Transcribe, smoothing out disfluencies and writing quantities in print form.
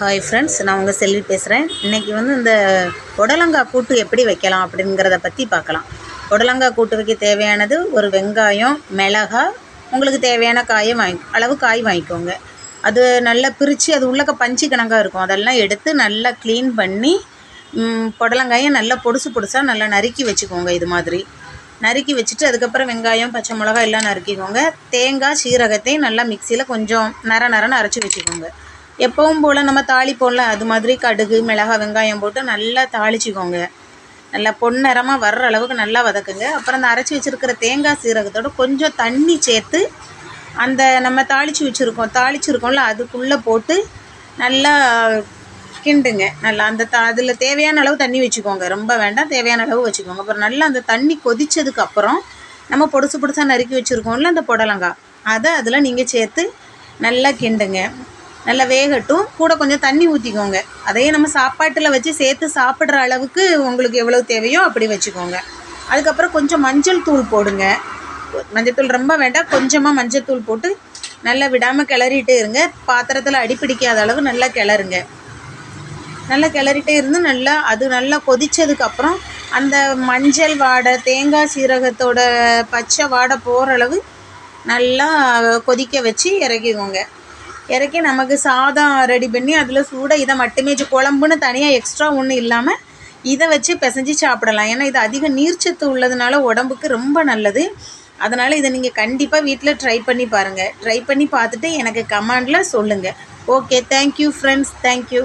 Hi friends, நான் உங்கள் செல்வி பேசுகிறேன். இன்றைக்கி இந்த புடலங்காய் கூட்டு எப்படி வைக்கலாம் அப்படிங்கிறத பற்றி பார்க்கலாம். புடலங்காய் கூட்டு வைக்க தேவையானது ஒரு வெங்காயம், மிளகாய், உங்களுக்கு தேவையான காயை அளவு காய் வாங்கிக்கோங்க. அது நல்லா பிரித்து அது உள்ளக்க பஞ்சு கணக்காக இருக்கும், அதெல்லாம் எடுத்து நல்லா க்ளீன் பண்ணி புடலங்காயை நல்லா பொடுசாக நல்லா நறுக்கி வச்சுக்கோங்க. இது மாதிரி நறுக்கி வச்சுட்டு அதுக்கப்புறம் வெங்காயம், பச்சை மிளகாய் எல்லாம் நறுக்கிக்கோங்க. தேங்காய், சீரகத்தையும் நல்லா மிக்சியில் கொஞ்சம் நரன்னு அரைச்சி வச்சுக்கோங்க. எப்பவும் போல் நம்ம தாளிப்போம்ல, அது மாதிரி கடுகு, மிளகாய், வெங்காயம் போட்டு நல்லா தாளிச்சிக்கோங்க. நல்லா பொன்னிறமாக வர்ற அளவுக்கு நல்லா வதக்குங்க. அப்புறம் அந்த அரைச்சி வச்சுருக்கிற தேங்காய், சீரகத்தோடு கொஞ்சம் தண்ணி சேர்த்து அந்த நம்ம தாளிச்சிருக்கோம்ல அதுக்குள்ளே போட்டு நல்லா கிண்டுங்க. நல்லா அந்த அதில் தேவையான அளவு தண்ணி வச்சுக்கோங்க, ரொம்ப வேண்டாம், தேவையான அளவு வச்சுக்கோங்க. அப்புறம் நல்லா அந்த தண்ணி கொதித்ததுக்கப்புறம் நம்ம பொடுசாக நறுக்கி வச்சுருக்கோம்ல அந்த புடலங்காய், அதை அதில் நீங்கள் சேர்த்து நல்லா கிண்டுங்க. நல்லா வேகட்டும். கூட கொஞ்சம் தண்ணி ஊற்றிக்கோங்க. அதையே நம்ம சாப்பாட்டில் வச்சு சேர்த்து சாப்பிட்ற அளவுக்கு உங்களுக்கு எவ்வளோ தேவையோ அப்படி வச்சுக்கோங்க. அதுக்கப்புறம் கொஞ்சம் மஞ்சள் தூள் போடுங்க. மஞ்சள் தூள் ரொம்ப வேண்டாம், கொஞ்சமாக மஞ்சள் தூள் போட்டு நல்லா விடாமல் கிளறிட்டே இருங்க. பாத்திரத்தில் அடிப்பிடிக்காத அளவு நல்லா கிளறுங்க. நல்லா கிளறிட்டே இருந்து நல்லா கொதித்ததுக்கப்புறம் அந்த மஞ்சள் வாடை, தேங்காய் சீரகத்தோட பச்சை வாடை போகிற அளவு நல்லா கொதிக்க வச்சு இறக்கிக்கோங்க. இறக்கி நமக்கு சாதம் ரெடி பண்ணி அதில் சூடாக இதை மட்டுமே குழம்புன்னு தனியாக எக்ஸ்ட்ரா ஒன்றும் இல்லாமல் இதை வச்சு பிசைஞ்சு சாப்பிடலாம். ஏன்னா இது அதிக நீர்ச்சத்து உள்ளதுனால உடம்புக்கு ரொம்ப நல்லது. அதனால் இதை நீங்கள் கண்டிப்பாக வீட்டில் ட்ரை பண்ணி பாருங்கள். ட்ரை பண்ணி பார்த்துட்டு எனக்கு கமெண்டில் சொல்லுங்கள். Okay, thank you friends, thank you.